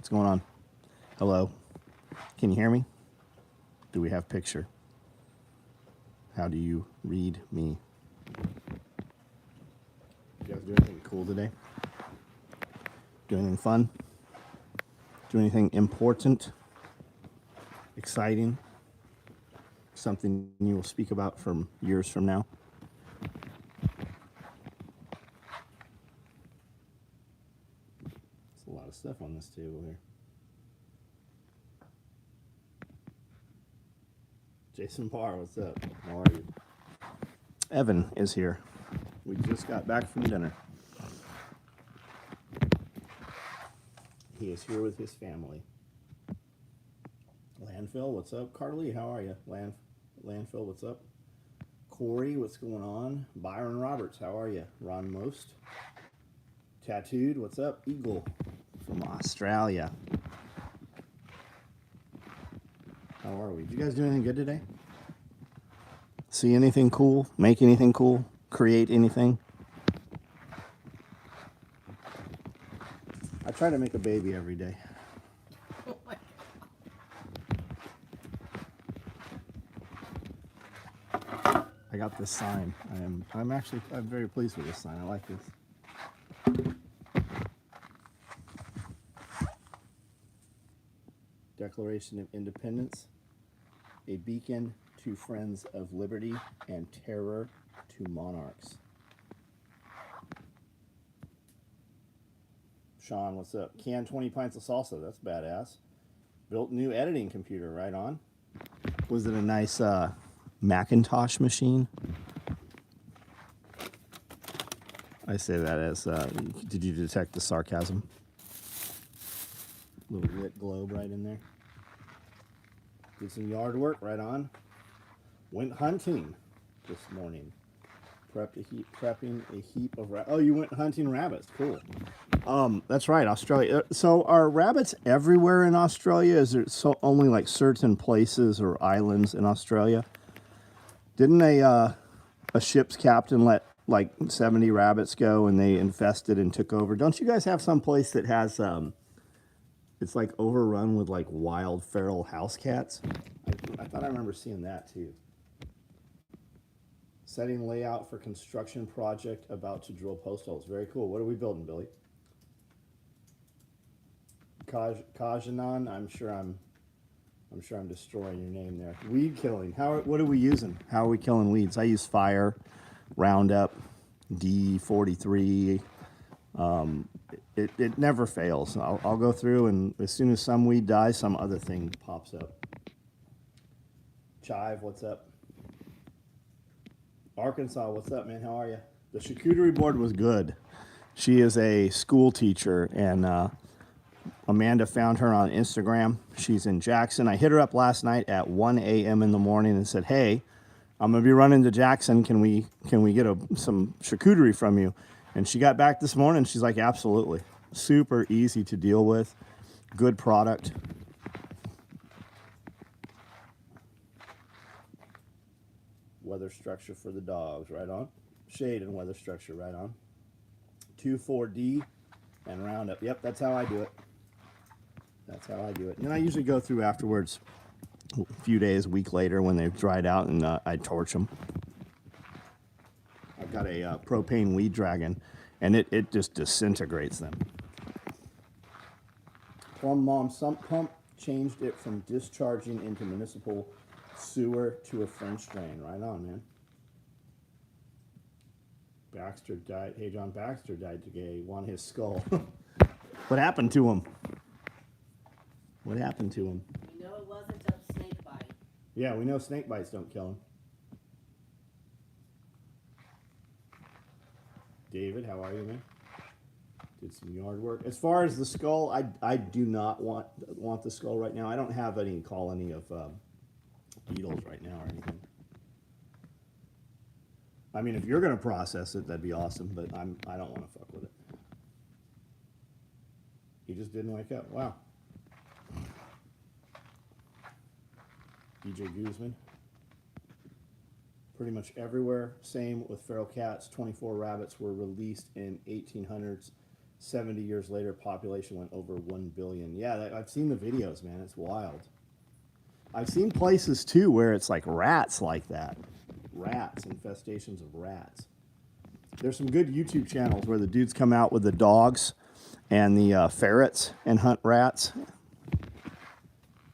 What's going on? Hello? Can you hear me? Do we have picture? How do you read me? You guys do anything cool today? Do anything fun? Do anything important? Exciting? Something you will speak about from years from now? There's a lot of stuff on this table here. Jason Parr, what's up? How are you? Evan is here. We just got back from dinner. He is here with his family. Landfill, what's up? Carly, how are you? Landfill, what's up? Corey, what's going on? Byron Roberts, how are you? Ron Most. Tattooed, what's up? Eagle from Australia. How are we? Did you guys do anything good today? See anything cool? Make anything cool? Create anything? I try to make a baby every day. Oh my I got this sign. I'm very pleased with this sign. I like this. Declaration of Independence, a beacon to friends of liberty and terror to monarchs. Sean, what's up? Canned 20 pints of salsa. That's badass. Built new editing computer. Right on. Was it a nice Macintosh machine? I say that as, did you detect the sarcasm? Little lit globe right in there. Did some yard work, right on. Went hunting this morning. Prepping a heap of rabbits. Oh, you went hunting rabbits. Cool. That's right, Australia. So are rabbits everywhere in Australia? Is there only like certain places or islands in Australia? Didn't a ship's captain let like 70 rabbits go and they infested and took over? Don't you guys have some place that has it's like overrun with like wild feral house cats? I thought I remember seeing that too. Setting layout for construction project about to drill post holes. Very cool. What are we building, Billy? Kajanan, I'm sure I'm destroying your name there. Weed killing. What are we using? How are we killing weeds? I use fire, Roundup, D43. It never fails. I'll go through, and as soon as some weed dies, some other thing pops up. Chive, what's up? Arkansas, what's up, man? How are you? The charcuterie board was good. She is a school teacher, and Amanda found her on Instagram. She's in Jackson. I hit her up last night at 1 a.m. in the morning and said, "Hey, I'm gonna be running to Jackson. Can we get some charcuterie from you?" And she got back this morning. She's like, "Absolutely." Super easy to deal with. Good product. Weather structure for the dogs, right on. Shade and weather structure, right on. 2,4-D and Roundup. Yep, that's how I do it. That's how I do it. And then I usually go through afterwards, a few days, a week later when they've dried out, and I torch them. I've got a propane weed dragon, and it just disintegrates them. Plum Mom sump pump changed it from discharging into municipal sewer to a French drain. Right on, man. Baxter died. Hey, John Baxter died today. Won his skull. What happened to him? What happened to him? We know it wasn't a snake bite. Yeah, we know snake bites don't kill him. David, how are you, man? Did some yard work. As far as the skull, I do not want the skull right now. I don't have any colony of beetles right now or anything. I mean, if you're gonna process it, that'd be awesome. But I don't want to fuck with it. He just didn't wake up. Wow. DJ Guzman. Pretty much everywhere. Same with feral cats. 24 rabbits were released in 1800s 70 years later, population went over 1 billion. Yeah, I've seen the videos, man. It's wild. I've seen places too where it's like rats like that. Rats, infestations of rats. There's some good YouTube channels where the dudes come out with the dogs and the ferrets and hunt rats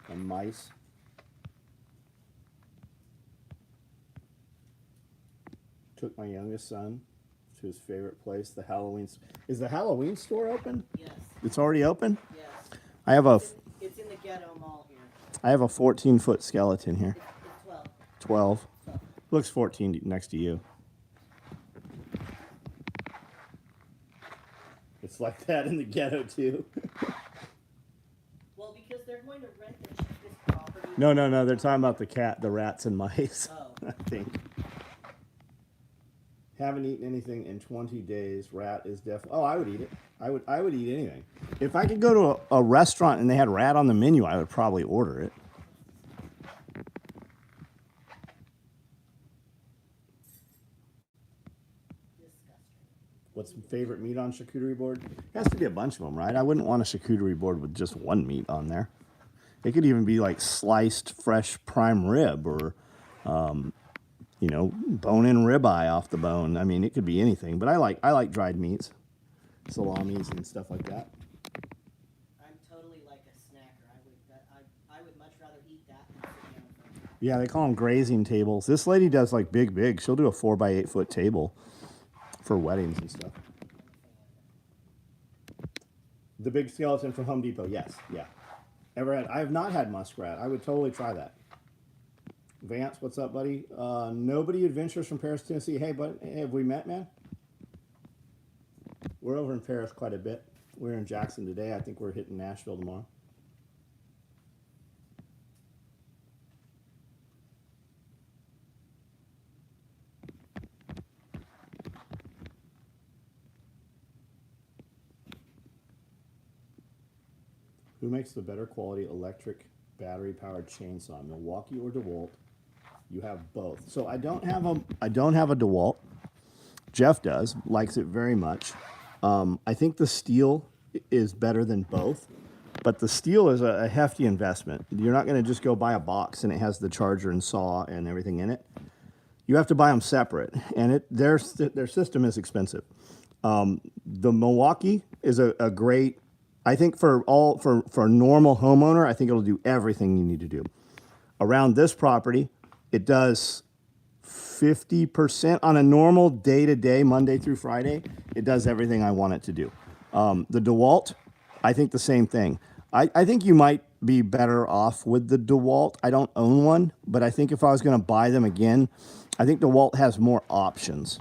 and mice. Took my youngest son to his favorite place, the Halloween. Is the Halloween store open? Yes. It's already open? Yes. I have a It's in the ghetto mall here. I have a 14-foot skeleton here. It's 12. 12. 12. Looks 14 next to you. It's like that in the ghetto too. Well, because they're going to rent the cheapest property. No. They're talking about the rats and mice. Oh. I think. Haven't eaten anything in 20 days. Rat is definitely. Oh, I would eat it. I would eat anything. If I could go to a restaurant and they had rat on the menu, I would probably order it. What's your favorite meat on charcuterie board? It has to be a bunch of them, right? I wouldn't want a charcuterie board with just one meat on there. It could even be like sliced fresh prime rib or, bone-in ribeye off the bone. I mean, it could be anything. But I like dried meats, salamis and stuff like that. I'm totally like a snacker. I would much rather eat that than sit down for it. Yeah, they call them grazing tables. This lady does like big. She'll do a 4x8 foot table for weddings and stuff. The big skeleton from Home Depot, yes, yeah. I have not had muskrat. I would totally try that. Vance, what's up, buddy? Nobody adventures from Paris, Tennessee. Hey, bud, have we met, man? We're over in Paris quite a bit. We're in Jackson today. I think we're hitting Nashville tomorrow. Who makes the better quality electric battery-powered chainsaw, Milwaukee or DeWalt? You have both. So I don't have a DeWalt. Jeff does, likes it very much. I think the steel is better than both, but the steel is a hefty investment. You're not going to just go buy a box and it has the charger and saw and everything in it. You have to buy them separate, and their system is expensive. The Milwaukee is a great. I think for a normal homeowner, I think it'll do everything you need to do. Around this property, it does 50% on a normal day-to-day, Monday through Friday. It does everything I want it to do. The DeWalt, I think the same thing. I think you might be better off with the DeWalt. I don't own one, but I think if I was going to buy them again, I think DeWalt has more options.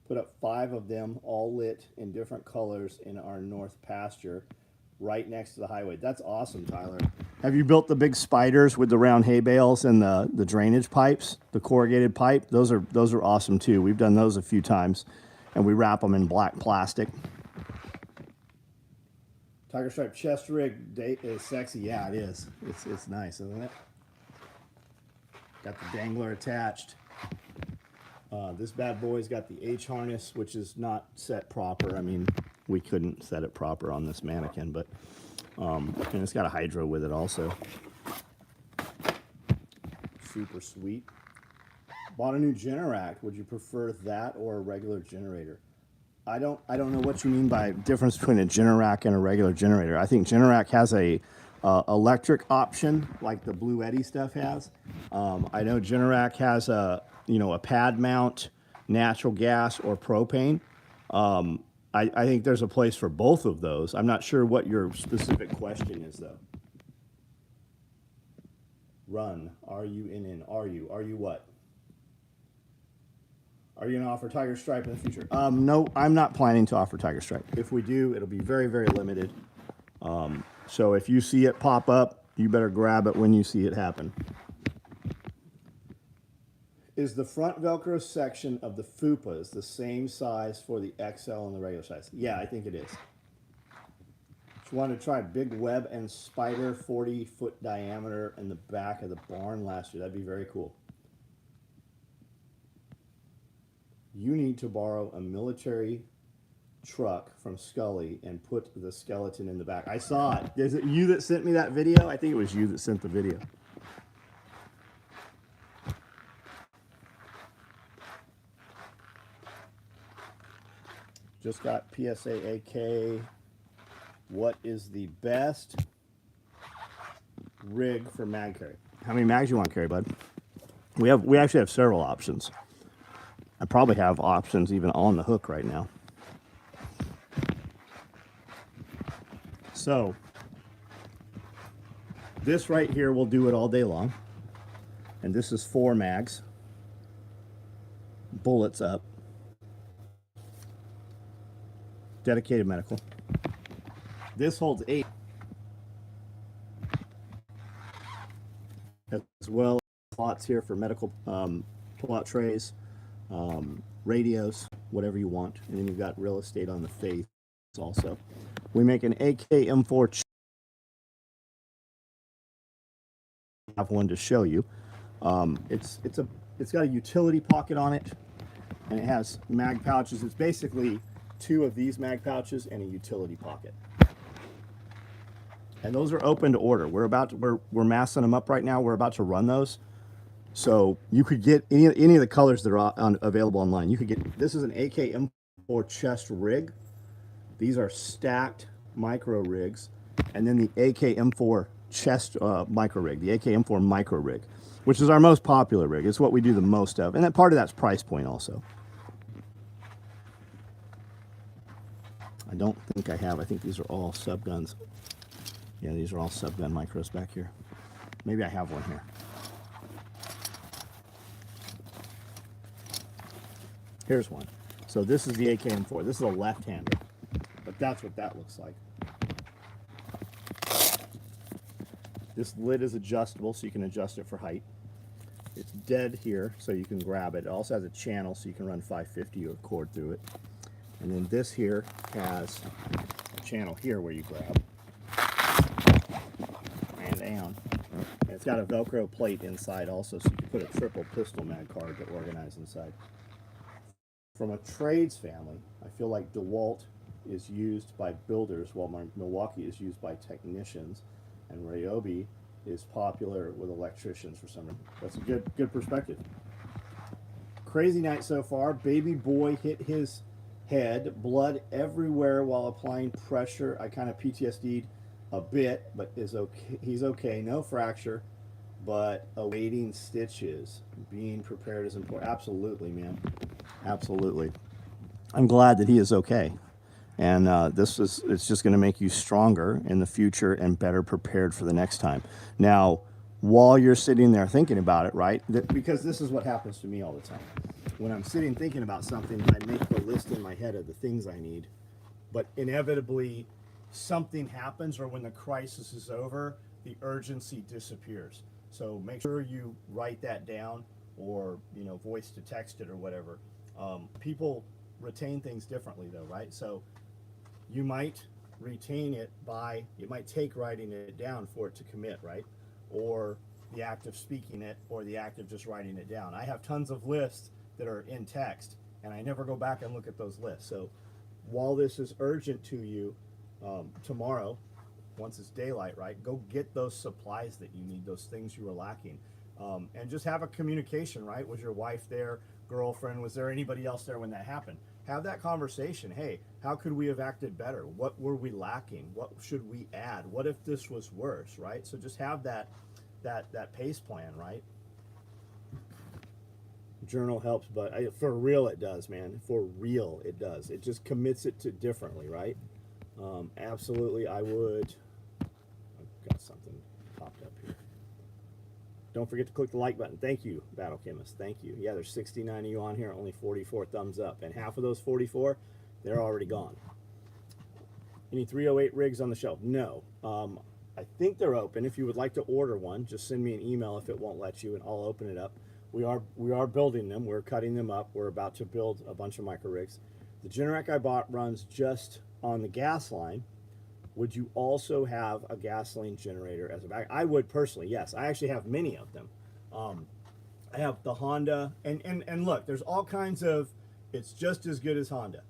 Put up 5 of them, all lit in different colors in our north pasture, right next to the highway. That's awesome, Tyler. Have you built the big spiders with the round hay bales and the drainage pipes, the corrugated pipe? Those are awesome too. We've done those a few times, and we wrap them in black plastic. Tiger stripe chest rig date is sexy. Yeah, it is. It's nice, isn't it? Got the dangler attached. This bad boy's got the H harness, which is not set proper. I mean, we couldn't set it proper on this mannequin, but and it's got a hydro with it also. Super sweet. Bought a new Generac. Would you prefer that or a regular generator? I don't know what you mean by difference between a Generac and a regular generator. I think Generac has a electric option like the Blue Eddy stuff has. I know Generac has a pad mount, natural gas or propane. I think there's a place for both of those. I'm not sure what your specific question is though. Run. Are you in? Are you what? Are you going to offer Tiger Stripe in the future? No, I'm not planning to offer Tiger Stripe. If we do, it'll be very, very limited. So if you see it pop up, you better grab it when you see it happen. Is the front Velcro section of the FUPAs the same size for the XL and the regular size? Yeah, I think it is. Just wanted to try big web and spider 40-foot diameter in the back of the barn last year. That'd be very cool. You need to borrow a military truck from Scully and put the skeleton in the back. I saw it. Is it you that sent me that video? I think it was you that sent the video. Just got PSA AK. What is the best rig for mag carry? How many mags you want to carry, bud? We actually have several options. I probably have options even on the hook right now. So this right here will do it all day long. And this is 4 mags. Bullets up. Dedicated medical. This holds 8. As well as slots here for medical pull-out trays, radios, whatever you want. And then you've got real estate on the face also. We make an AK M4. I have one to show you. It's got a utility pocket on it, and it has mag pouches. It's basically 2 of these mag pouches and a utility pocket. And those are open to order. We're massing them up right now. We're about to run those. So you could get any of the colors that are available online. You could get, this is an AK M4 chest rig. These are stacked micro rigs. And then the AK M4 chest micro rig, the AK M4 micro rig, which is our most popular rig. It's what we do the most of. And that part of that's price point also. I don't think I think these are all sub guns. Yeah, these are all sub gun micros back here. Maybe I have one here. Here's one. So this is the AK M4. This is a left-hander, but that's what that looks like. This lid is adjustable, so you can adjust it for height. It's dead here, so you can grab it. It also has a channel, so you can run 550 or cord through it. And then this here has a channel here where you grab and down. And it's got a Velcro plate inside also, so you can put a triple pistol mag card to organize inside. From a trades family, I feel like DeWalt is used by builders while Milwaukee is used by technicians, and Ryobi is popular with electricians for some reason. That's a good perspective. Crazy night so far. Baby boy hit his head, blood everywhere while applying pressure. I kind of PTSD'd a bit, but is okay. He's okay. No fracture, but awaiting stitches. Being prepared is important. Absolutely, man. Absolutely. I'm glad that he is okay. And it's just going to make you stronger in the future and better prepared for the next time. Now, while you're sitting there thinking about it, right? Because this is what happens to me all the time. When I'm sitting thinking about something, I make the list in my head of the things I need. But inevitably, something happens, or when the crisis is over, the urgency disappears. So make sure you write that down, or voice to text it or whatever. People retain things differently though, right? So you might retain it by, it might take writing it down for it to commit, right? Or the act of speaking it, or the act of just writing it down. I have tons of lists that are in text, and I never go back and look at those lists. So while this is urgent to you, tomorrow, once it's daylight, right, go get those supplies that you need, those things you were lacking. And just have a communication, right? Was your wife there, girlfriend? Was there anybody else there when that happened? Have that conversation. Hey, how could we have acted better? What were we lacking? What should we add? What if this was worse, right? So just have that pace plan, right? Journal helps, but for real it does, man. For real it does. It just commits it to differently, right? Absolutely, I would. I've got something popped up here. Don't forget to click the like button. Thank you, Battle Chemist. Thank you. Yeah, there's 69 of you on here, only 44 thumbs up. And half of those 44, they're already gone. Any 308 rigs on the shelf? No. I think they're open. If you would like to order one, just send me an email if it won't let you, and I'll open it up. We are building them. We're cutting them up. We're about to build a bunch of micro rigs. The Generac I bought runs just on the gas line. Would you also have a gasoline generator as a backup? I would personally, yes. I actually have many of them. I have the Honda, and look, there's all kinds of It's just as good as Honda.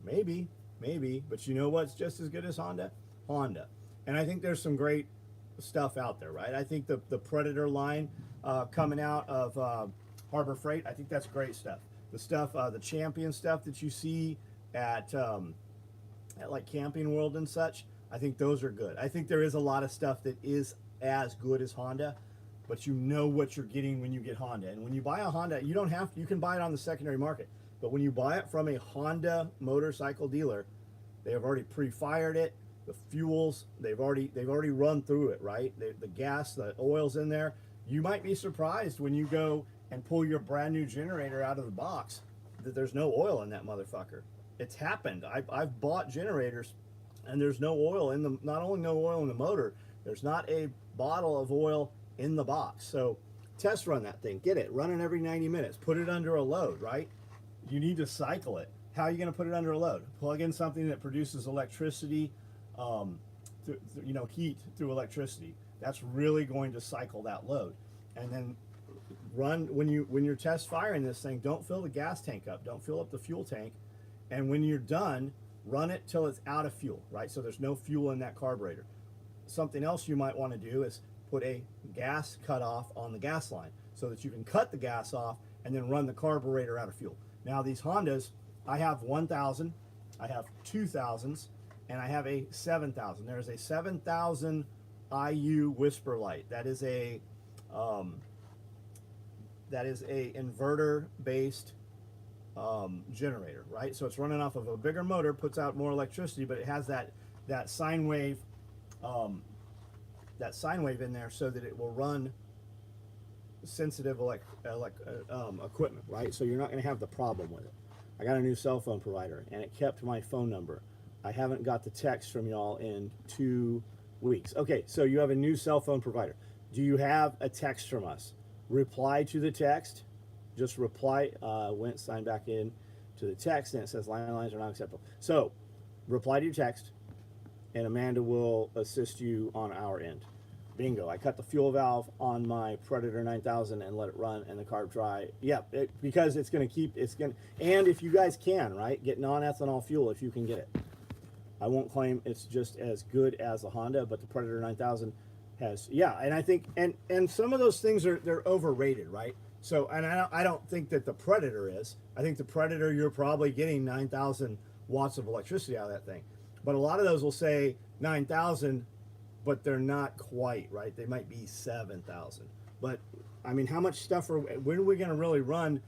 Maybe, but you know what's just as good as Honda? Honda. And I think there's some great stuff out there, right? I think the Predator line coming out of Harbor Freight, I think that's great stuff. The stuff, the Champion stuff that you see at like Camping World and such, I think those are good. I think there is a lot of stuff that is as good as Honda, but you know what you're getting when you get Honda. And when you buy a Honda, you don't have to, you can buy it on the secondary market. But when you buy it from a Honda motorcycle dealer, they have already pre-fired it. The fuels, they've already run through it, right? The gas, the oil's in there. You might be surprised when you go and pull your brand new generator out of the box that there's no oil in that motherfucker. It's happened. I've bought generators and there's no oil in the, not only no oil in the motor, there's not a bottle of oil in the box. So test run that thing, get it, run it every 90 minutes, put it under a load, right? You need to cycle it. How are you going to put it under a load? Plug in something that produces electricity, heat through electricity. That's really going to cycle that load. And then run, when you're test firing this thing, don't fill the gas tank up, don't fill up the fuel tank. And when you're done, run it till it's out of fuel, right? So there's no fuel in that carburetor. Something else you might want to do is put a gas cutoff on the gas line so that you can cut the gas off and then run the carburetor out of fuel. Now these Hondas, I have 1000, I have 2000s, and I have a 7000. There's a 7000 IU Whisper Light. That is a inverter based generator, right? So it's running off of a bigger motor, puts out more electricity, but it has that sine wave in there so that it will run sensitive equipment, right? So you're not going to have the problem with it. I got a new cell phone provider and it kept my phone number. I haven't got the text from y'all in 2 weeks. Okay, so you have a new cell phone provider. Do you have a text from us? Reply to the text. Just reply, sign back in to the text, and it says lines are not acceptable. So reply to your text and Amanda will assist you on our end. Bingo. I cut the fuel valve on my Predator 9000 and let it run and the carb dry. Yeah, because it's going to keep, and if you guys can, right, get non-ethanol fuel if you can get it. I won't claim it's just as good as the Honda, but the Predator 9000 has, yeah, and I think, and some of those things they're overrated, right? So, and I don't think that the Predator is. I think the Predator, you're probably getting 9,000 watts of electricity out of that thing. But a lot of those will say 9,000, but they're not quite, right? They might be 7,000. But I mean, how much stuff when are we going to really run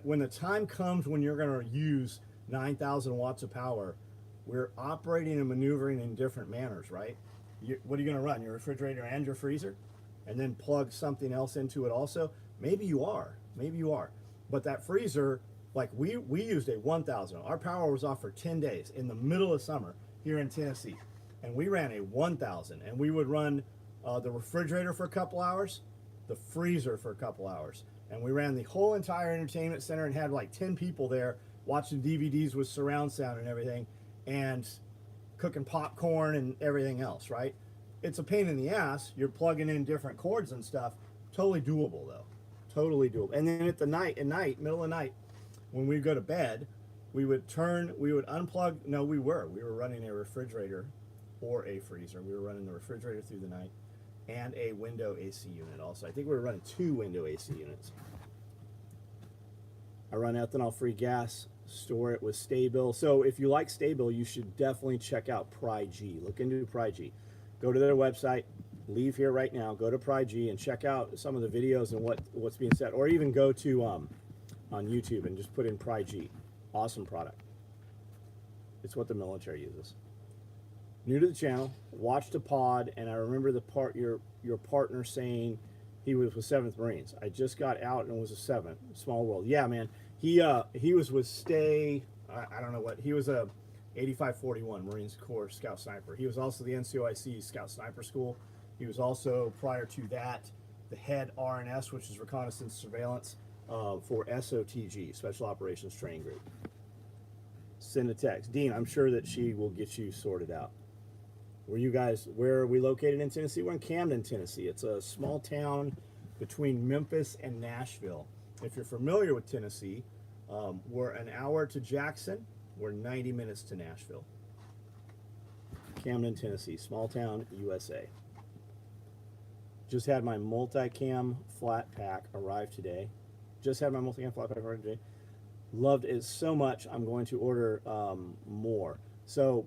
when the time comes when you're going to use 9,000 watts of power? We're operating and maneuvering in different manners, right? What are you going to run? Your refrigerator and your freezer? And then plug something else into it also? Maybe you are. But that freezer, like we used a 1,000. Our power was off for 10 days in the middle of summer here in Tennessee. And we ran a 1,000, and we would run the refrigerator for a couple hours, the freezer for a couple hours, and we ran the whole entire entertainment center and had like 10 people there watching DVDs with surround sound and everything, and cooking popcorn and everything else, right? It's a pain in the ass. You're plugging in different cords and stuff. Totally doable though, totally doable. And then at middle of the night, when we go to bed, we would unplug. No, we were running a refrigerator or a freezer. We were running the refrigerator through the night and a window AC unit also. I think we were running 2 window AC units. I run ethanol-free gas, store it with Sta-Bil. So if you like Sta-Bil, you should definitely check out PryG. Look into PryG. Go to their website, leave here right now, go to PryG and check out some of the videos and what's being said. Or even go to on YouTube and just put in PryG. Awesome product. It's what the military uses. New to the channel, watched a pod, and I remember your partner saying he was with 7th Marines. I just got out and was a 7th. Small world. Yeah, man. He was with Stay. I don't know what. He was a 8541 Marines Corps Scout Sniper. He was also the NCOIC Scout Sniper School. He was also, prior to that, the head RNS, which is Reconnaissance Surveillance, for SOTG, Special Operations Training Group. Send a text. Dean, I'm sure that she will get you sorted out. Where are we located in Tennessee? We're in Camden, Tennessee. It's a small town between Memphis and Nashville. If you're familiar with Tennessee, We're an hour to Jackson. We're 90 minutes to Nashville. Camden, Tennessee, small town, USA. Just had my multicam flat pack arrive today. Just had my multicam flat pack arrive today. Loved it so much, I'm going to order more. So,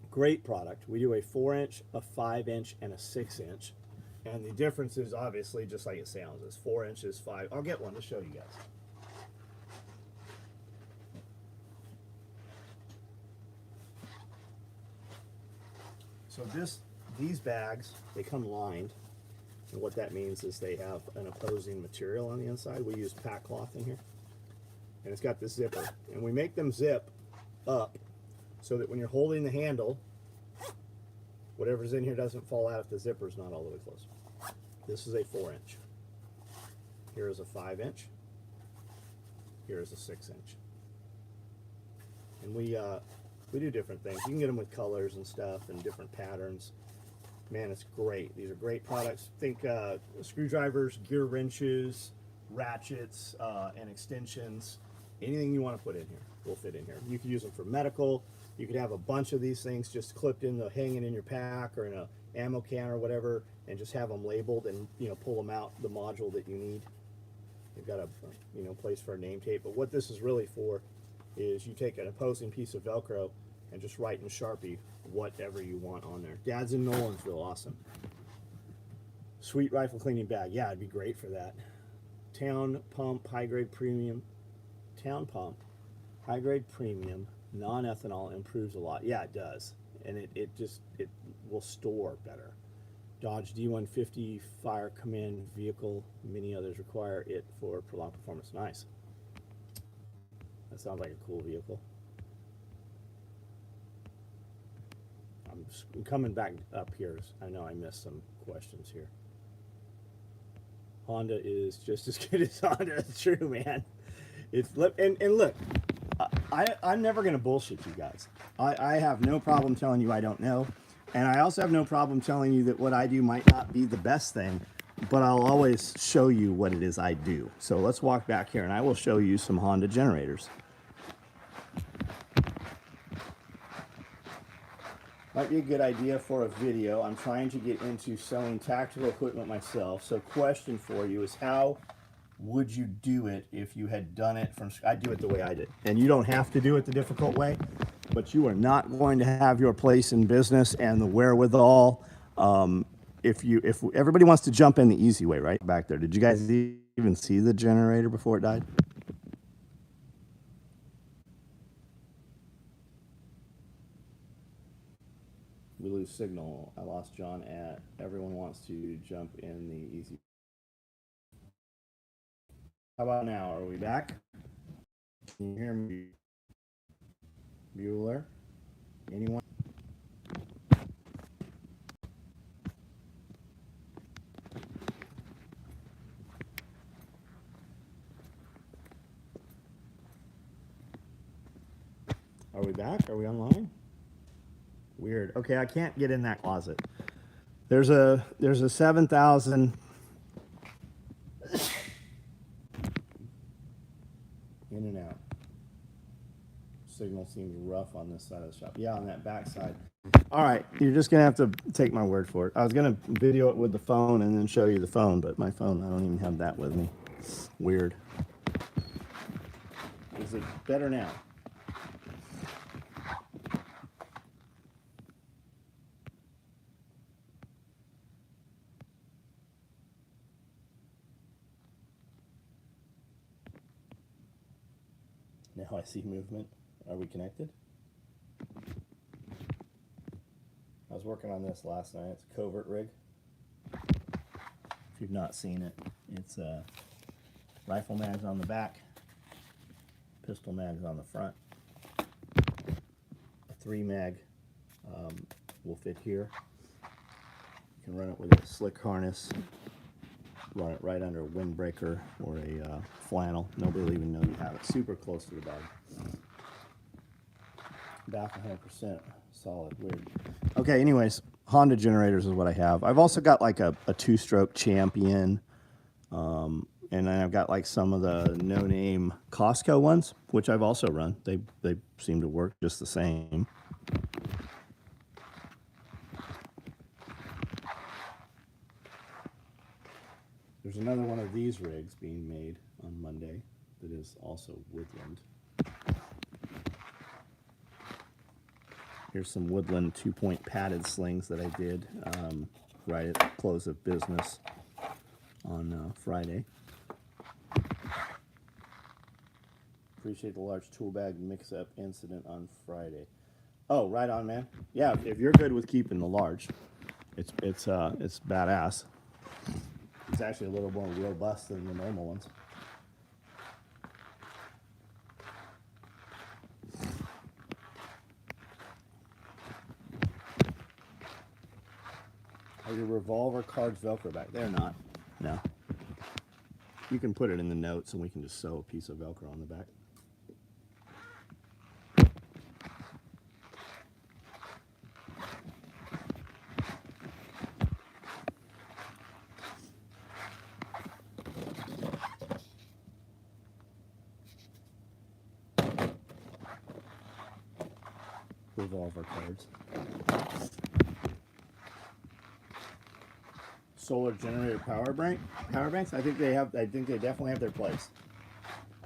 great product. We do a 4-inch, a 5-inch, and a 6-inch. And the difference is obviously just like it sounds. It's 4 inches, 5. I'll get one to show you guys. So these bags, they come lined. And what that means is they have an opposing material on the inside. We use pack cloth in here. And it's got this zipper. And we make them zip up so that when you're holding the handle, whatever's in here doesn't fall out if the zipper's not all the way closed. This is a 4-inch. Here is a 5-inch. Here is a 6-inch. And we do different things. You can get them with colors and stuff and different patterns. Man, it's great. These are great products. Think screwdrivers, gear wrenches, ratchets, and extensions. Anything you want to put in here will fit in here. You could use them for medical. You could have a bunch of these things just clipped in hanging in your pack or in a ammo can or whatever, and just have them labeled and pull them out the module that you need. You've got a place for a name tape. But what this is really for is you take an opposing piece of Velcro and just write in Sharpie whatever you want on there. Dad's in Nolansville, awesome. Sweet rifle cleaning bag, yeah, it'd be great for that. Town Pump High Grade Premium. Town Pump High Grade Premium non-ethanol improves a lot. Yeah, it does, and it will store better. Dodge D150 Fire Command vehicle. Many others require it for prolonged performance. Nice. That sounds like a cool vehicle. I'm coming back up here. I know I missed some questions here. Honda is just as good as Honda. It's true, man. It's and look, I'm never gonna bullshit you guys. I have no problem telling you I don't know, and I also have no problem telling you that what I do might not be the best thing, but I'll always show you what it is I do. So let's walk back here, and I will show you some Honda generators. Might be a good idea for a video. I'm trying to get into selling tactical equipment myself. So question for you is, how would you do it if you had done it from scratch? I'd do it the way I did. And you don't have to do it the difficult way, but you are not going to have your place in business and the wherewithal. If everybody wants to jump in the easy way, right back there. Did you guys even see the generator before it died? We lose signal. I lost John at everyone wants to jump in the easy. How about now? Are we back? Can you hear me? Bueller? Anyone? Are we back? Are we online? Weird. Okay, I can't get in that closet. There's a 7,000 in and out. Signal seems rough on this side of the shop. Yeah, on that back side. All right, you're just gonna have to take my word for it. I was gonna video it with the phone and then show you the phone, but my phone, I don't even have that with me. Weird. Is it better now? Now I see movement. Are we connected? I was working on this last night. It's a covert rig. If you've not seen it, it's rifle mags on the back, pistol mags on the front. A 3-mag will fit here. You can run it with a slick harness. Run it right under a windbreaker or a flannel. Nobody will even know you have it. Super close to the bag. Back 100%. Solid. Weird. Okay, anyways, Honda generators is what I have. I've also got like a 2-stroke Champion. And then I've got like some of the no-name Costco ones, which I've also run. They seem to work just the same. There's another one of these rigs being made on Monday that is also woodland. Here's some woodland 2-point padded slings that I did right at the close of business on Friday. Appreciate the large tool bag mix-up incident on Friday. Oh, right on, man. Yeah, if you're good with keeping the large, it's badass. It's actually a little more robust than the normal ones. Are your revolver cards Velcro back? They're not. No. You can put it in the notes and we can just sew a piece of Velcro on the back. Revolver cards. Solar generator power banks. I think they definitely have their place.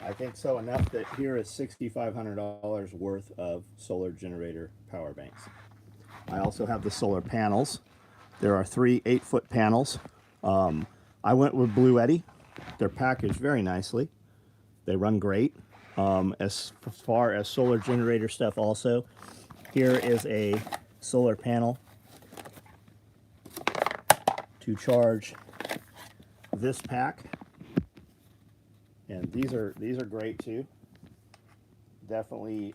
I think so, enough that here is $6,500 worth of solar generator power banks. I also have the solar panels. There are 3 8-foot panels. I went with Blue Eddy. They're packaged very nicely. They run great. As far as solar generator stuff also, here is a solar panel to charge this pack, and these are great too. Definitely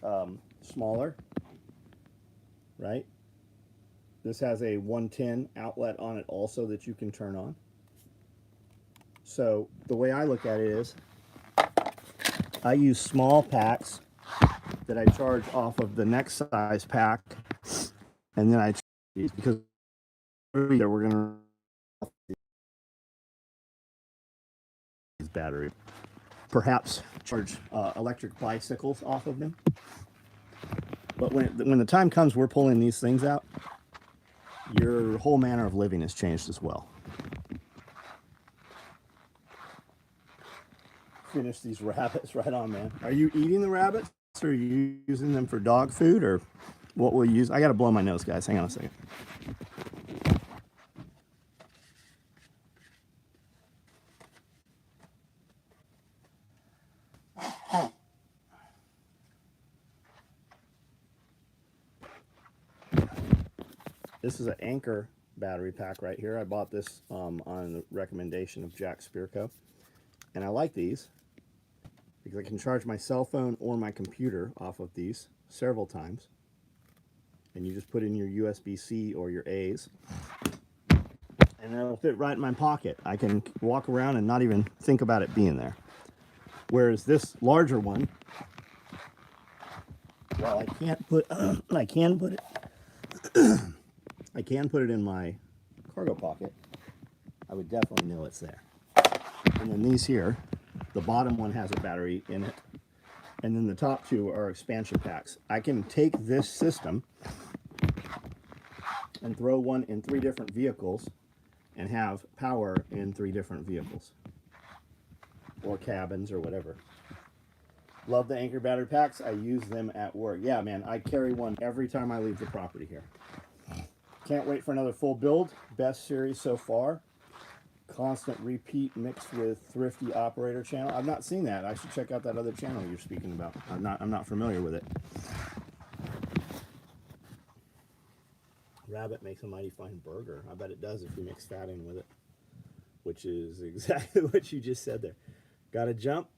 smaller, right? This has a 110 outlet on it also that you can turn on. So the way I look at it is, I use small packs that I charge off of the next size pack, and then I charge these because we're going to battery. Perhaps charge electric bicycles off of them. But when the time comes we're pulling these things out, your whole manner of living has changed as well. Finish these rabbits. Right on, man. Are you eating the rabbits, or are you using them for dog food, or what will you use? I gotta blow my nose, guys. Hang on a second. This is an Anchor battery pack right here. I bought this on the recommendation of Jack Spirko. And I like these because I can charge my cell phone or my computer off of these several times. And you just put in your USB-C or your A's, and it'll fit right in my pocket. I can walk around and not even think about it being there. Whereas this larger one, well, I can't put I can put it in my cargo pocket. I would definitely know it's there. And then these here, the bottom one has a battery in it, and then the top two are expansion packs. I can take this system and throw one in 3 different vehicles and have power in 3 different vehicles or cabins or whatever. Love the Anchor battery packs. I use them at work. Yeah, man, I carry one every time I leave the property here. Can't wait for another full build. Best series so far. Constant repeat mixed with thrifty operator channel. I've not seen that. I should check out that other channel you're speaking about. I'm not familiar with it. Rabbit makes a mighty fine burger. I bet it does if you mix fat in with it, which is exactly what you just said there. Gotta jump.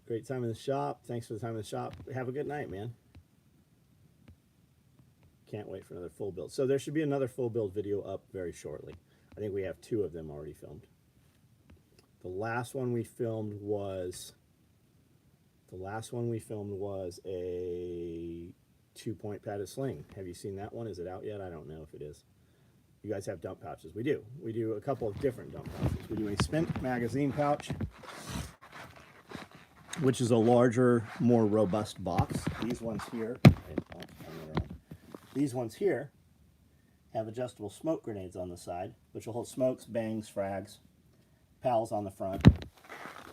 Great time in the shop. Thanks for the time in the shop. Have a good night, man. Can't wait for another full build. So there should be another full build video up very shortly. I think we have 2 of them already filmed. The last one we filmed was a 2-point padded sling. Have you seen that one? Is it out yet? I don't know if it is. you guys have dump pouches. We do. We do a couple of different dump pouches. We do a spent magazine pouch, which is a larger, more robust box. These ones here, these ones here have adjustable smoke grenades on the side, which will hold smokes, bangs, frags, pals on the front.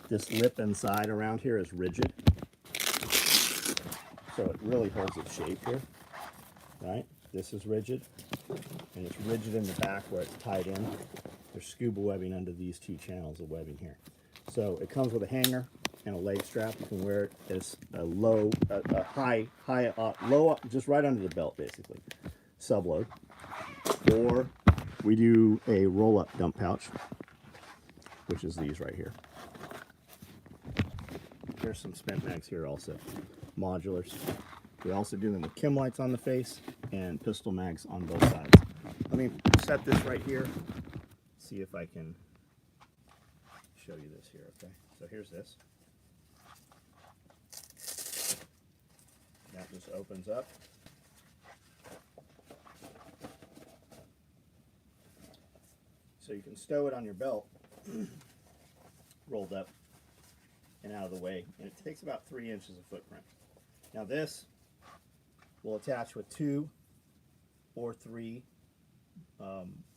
This lip inside around here is rigid, so it really holds its shape here, right? This is rigid, and it's rigid in the back where it's tied in. There's scuba webbing under these two channels of webbing here. So it comes with a hanger and a leg strap. You can wear it as a low, low, just right under the belt, basically, subload. Or we do a roll-up dump pouch, which is these right here. There's some spent mags here also, modulars. We also do them with chem lights on the face and pistol mags on both sides. Let me set this right here, see if I can show you this here, okay? So here's this. That just opens up. So you can stow it on your belt, rolled up and out of the way, and it takes about 3 inches of footprint. Now this will attach with 2 or 3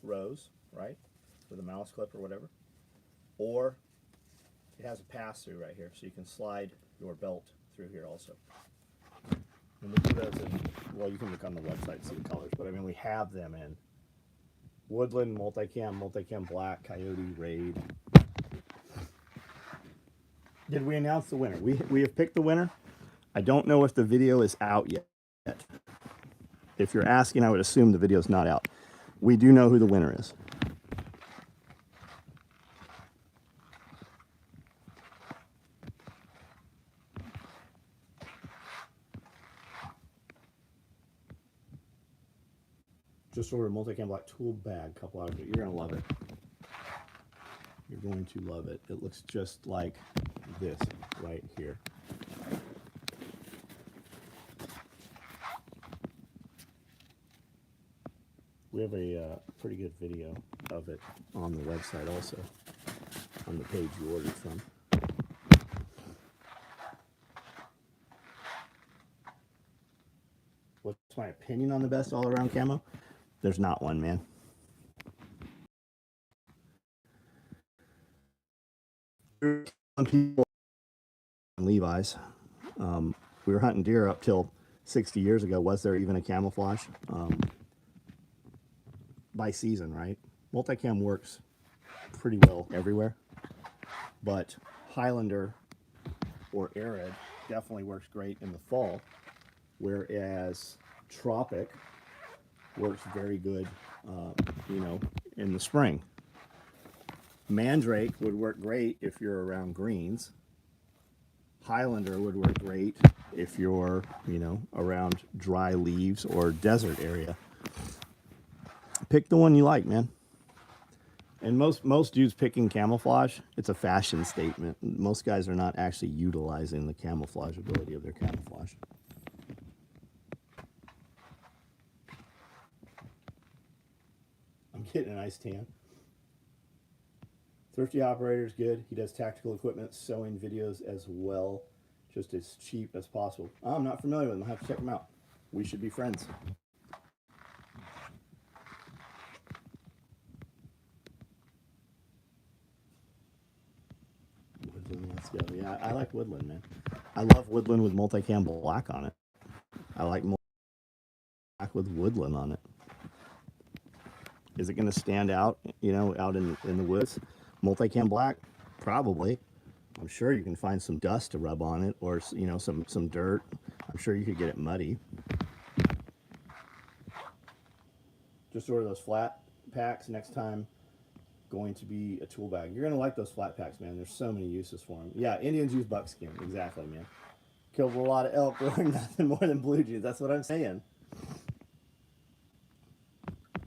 rows, right, with a mouse clip or whatever, or it has a pass-through right here, so you can slide your belt through here also. And we do those in, well, you can look on the website and see the colors, but I mean, we have them in Woodland, multicam black, coyote, raid. Did we announce the winner? We have picked the winner. I don't know if the video is out yet. If you're asking, I would assume the video is not out. We do know who the winner is. Just ordered a multicam black tool bag a couple hours ago. You're gonna love it. You're going to love it. It looks just like this right here. We have a pretty good video of it on the website also, on the page you ordered from. What's my opinion on the best all-around camo? There's not one, man. People Levi's. We were hunting deer up till 60 years ago. Was there even a camouflage? By season, right? Multicam works pretty well everywhere, but Highlander or Arid definitely works great in the fall, whereas Tropic works very good, you know, in the spring. Mandrake would work great if you're around greens. Highlander would work great if you're, you know, around dry leaves or desert area. Pick the one you like, man. And most dudes picking camouflage, it's a fashion statement. Most guys are not actually utilizing the camouflage ability of their camouflage. I'm getting a nice tan. Thrifty Operator's good. He does tactical equipment, sewing videos as well, just as cheap as possible. I'm not familiar with him. I'll have to check him out. We should be friends. Woodland, let's go. Yeah, I like Woodland, man. I love Woodland with multicam black on it. I like black with Woodland on it. Is it going to stand out, you know, out in the woods? Multicam black? Probably. I'm sure you can find some dust to rub on it, or, you know, some dirt. I'm sure you could get it muddy. Just order those flat packs next time. Going to be a tool bag. You're going to like those flat packs, man. There's so many uses for them. Yeah, Indians use buckskin. Exactly, man. Killed a lot of elk wearing nothing more than blue jeans. That's what I'm saying.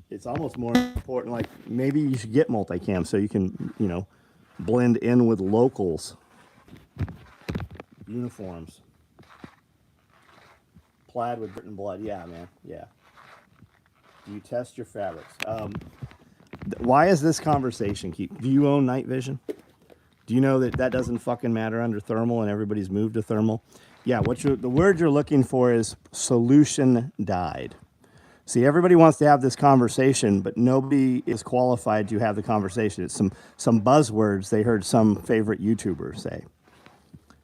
It's almost more important, like, maybe you should get multicam so you can, you know, blend in with locals. Uniforms. Plaid with Britain blood. Yeah, man. Yeah. Do you test your fabrics? Why is this conversation keep? Do you own night vision? Do you know that that doesn't fucking matter under thermal and everybody's moved to thermal? Yeah, the word you're looking for is solution died. See, everybody wants to have this conversation, but nobody is qualified to have the conversation. It's some buzzwords they heard some favorite YouTuber say.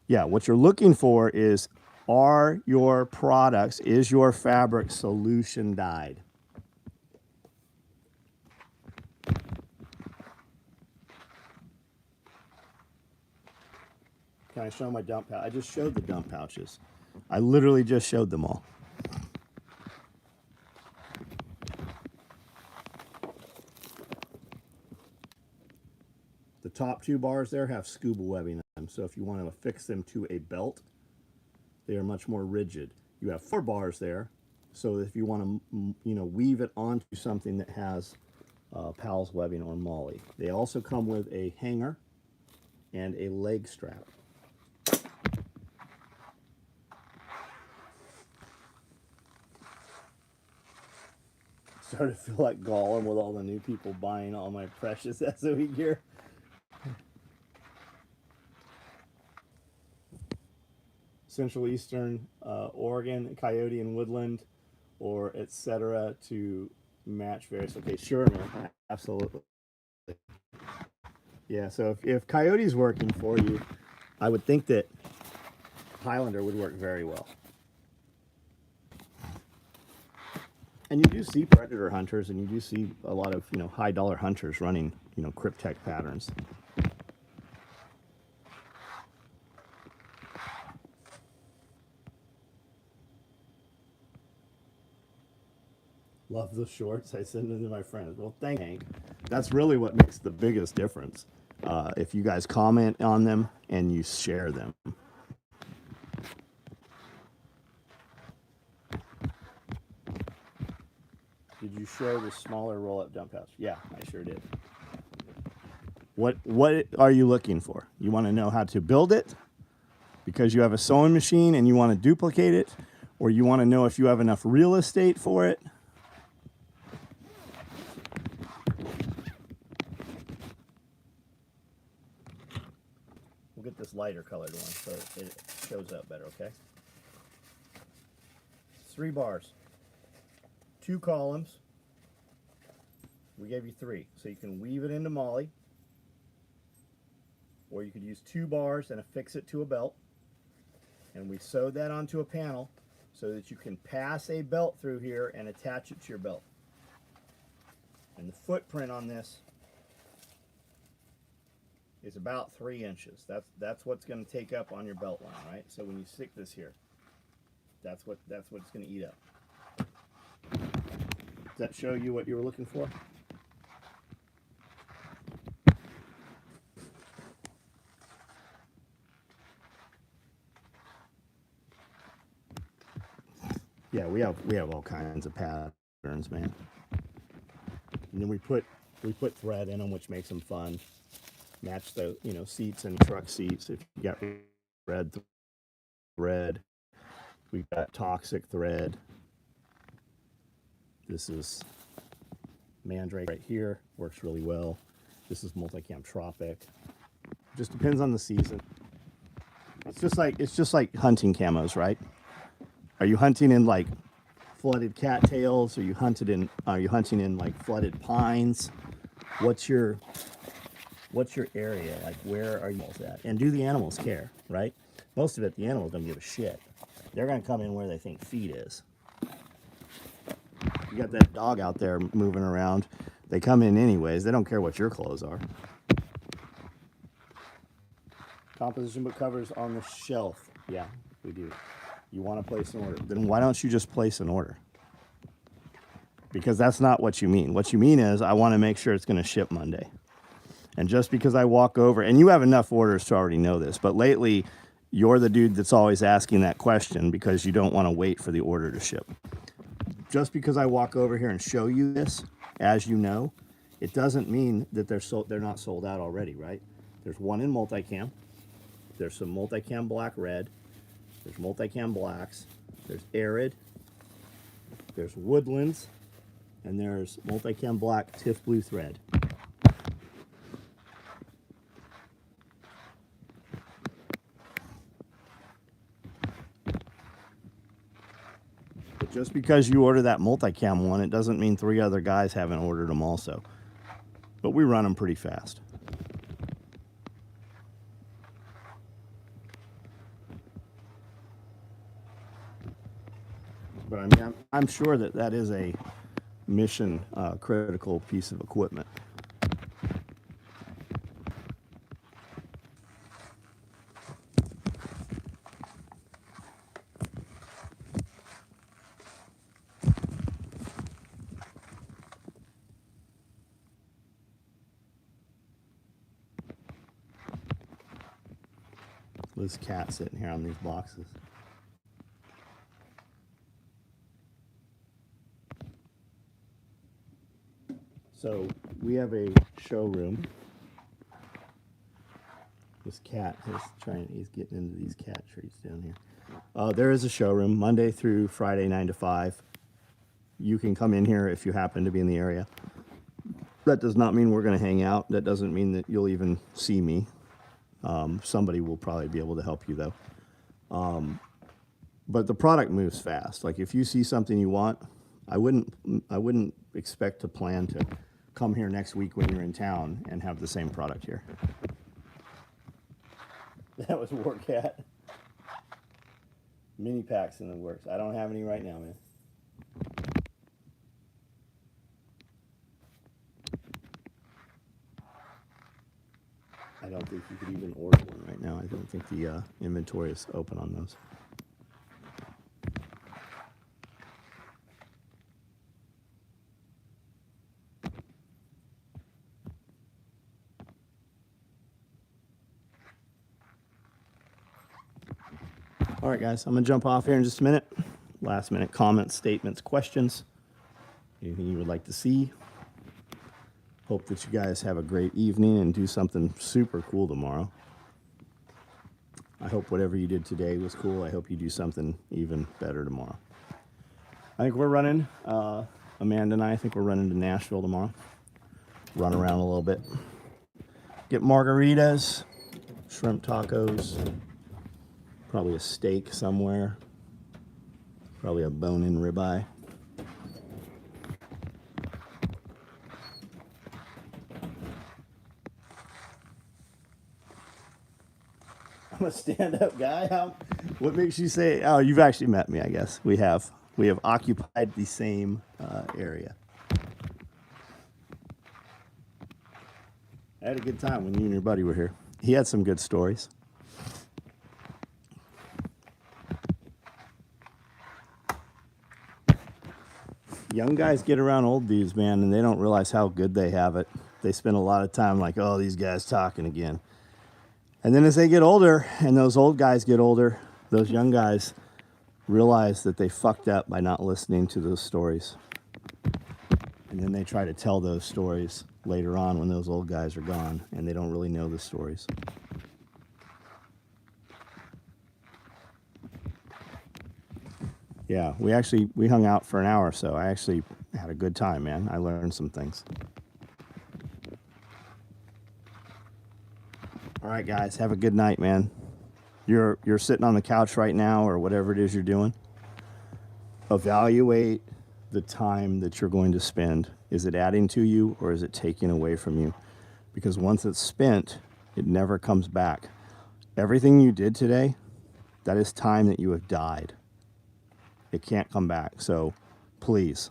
Yeah, what you're looking for is, are your products, is your fabric solution dyed? Can I show my dump pouch? I just showed the dump pouches. I literally just showed them all. The top two bars there have scuba webbing on them, so if you want to affix them to a belt, they are much more rigid. You have 4 bars there, so if you want to, weave it onto something that has PALS webbing or MOLLE. They also come with a hanger and a leg strap. Started to feel like Gollum with all the new people buying all my precious SOE gear. Central Eastern Oregon, Coyote and Woodland, or etc. to match various. Okay, sure, man, absolutely. Yeah, so if Coyote's working for you, I would think that Highlander would work very well. And you do see predator hunters, and you do see a lot of high dollar hunters running Cryptek patterns. Love the shorts. I send them to my friends. Well, thank you, Hank. That's really what makes the biggest difference. If you guys comment on them and you share them. Did you show the smaller roll-up dump pouch? Yeah, I sure did. What are you looking for? You want to know how to build it because you have a sewing machine and you want to duplicate it, or you want to know if you have enough real estate for it? We'll get this lighter colored one so it shows up better, okay? 3 bars, 2 columns. We gave you 3, so you can weave it into MOLLE, or you could use 2 bars and affix it to a belt. And we sewed that onto a panel so that you can pass a belt through here and attach it to your belt. And the footprint on this is about 3 inches. That's what's going to take up on your belt line, right? So when you stick this here, that's what it's going to eat up. Does that show you what you were looking for? Yeah, we have all kinds of patterns, man. And then we put thread in them, which makes them fun. Match the seats and truck seats. If you got red thread, we've got toxic thread. This is Mandrake right here, works really well. This is Multicam Tropic. Just depends on the season. It's just like hunting camos, right? Are you hunting in like flooded cattails? Are you hunting in like flooded pines? What's your area? Like, where are you at? And do the animals care, right? Most of it, the animals don't give a shit. They're gonna come in where they think feed is. You got that dog out there moving around. They come in anyways. They don't care what your clothes are. Composition book covers on the shelf. Yeah, we do. You want to place an order. Then why don't you just place an order? Because that's not what you mean. What you mean is, I want to make sure it's going to ship Monday. And just because I walk over, and you have enough orders to already know this, but lately, you're the dude that's always asking that question because you don't want to wait for the order to ship. Just because I walk over here and show you this, as you know, it doesn't mean that they're not sold out already, right? There's one in multicam. There's some multicam black red. There's multicam blacks. There's arid. There's woodlands. And there's multicam black, TIFF blue thread. But just because you order that multicam one, it doesn't mean 3 other guys haven't ordered them also. But we run them pretty fast. But I mean, I'm sure that that is a mission critical piece of equipment. This cat sitting here on these boxes. So we have a showroom. This cat he's getting into these cat treats down here. There is a showroom Monday through Friday, 9 to 5. You can come in here if you happen to be in the area. That does not mean we're going to hang out. That doesn't mean that you'll even see me. Somebody will probably be able to help you though. But the product moves fast. Like if you see something you want, I wouldn't expect to plan to come here next week when you're in town and have the same product here. That was War Cat. Mini packs in the works. I don't have any right now, man. I don't think you could even order one right now. I don't think the inventory is open on those. All right, guys, I'm going to jump off here in just a minute. Last minute comments, statements, questions. Anything you would like to see. Hope that you guys have a great evening and do something super cool tomorrow. I hope whatever you did today was cool. I hope you do something even better tomorrow. I think we're running, Amanda and I think we're running to Nashville tomorrow. Run around a little bit. Get margaritas, shrimp tacos, probably a steak somewhere, probably a bone-in ribeye. I'm a stand-up guy. What makes you say? Oh, you've actually met me, I guess. We have occupied the same area. I had a good time when you and your buddy were here. He had some good stories. Young guys get around old dudes, man, and they don't realize how good they have it. They spend a lot of time like, oh, these guys talking again. And then as they get older, and those old guys get older, those young guys realize that they fucked up by not listening to those stories. And then they try to tell those stories later on when those old guys are gone, and they don't really know the stories. Yeah, we hung out for an hour or so. I actually had a good time, man. I learned some things. All right, guys, have a good night, man. You're sitting on the couch right now or whatever it is you're doing. Evaluate the time that you're going to spend. Is it adding to you or is it taking away from you? Because once it's spent, it never comes back. Everything you did today, that is time that you have died. It can't come back. So please,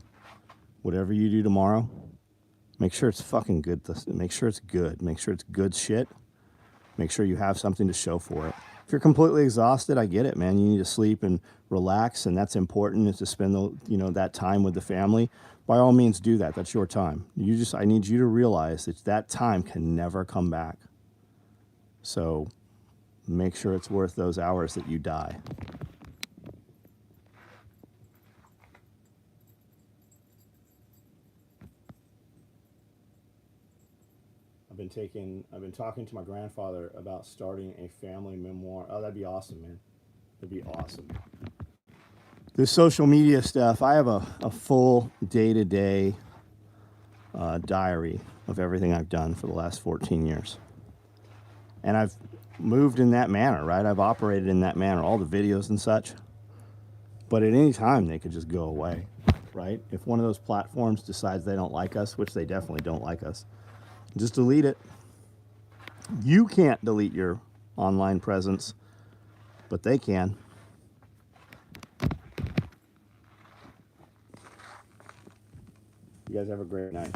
whatever you do tomorrow, make sure it's fucking good. Make sure it's good. Make sure it's good shit. Make sure you have something to show for it. If you're completely exhausted, I get it, man. You need to sleep and relax, and that's important, is to spend that time with the family. By all means, do that. That's your time. I need you to realize that time can never come back. So make sure it's worth those hours that you die. I've been talking to my grandfather about starting a family memoir. Oh, that'd be awesome, man. That'd be awesome. The social media stuff, I have a full day-to-day diary of everything I've done for the last 14 years. And I've moved in that manner, right? I've operated in that manner, all the videos and such. But at any time, they could just go away, right? If one of those platforms decides they don't like us, which they definitely don't like us, just delete it. You can't delete your online presence, but they can. You guys have a great night.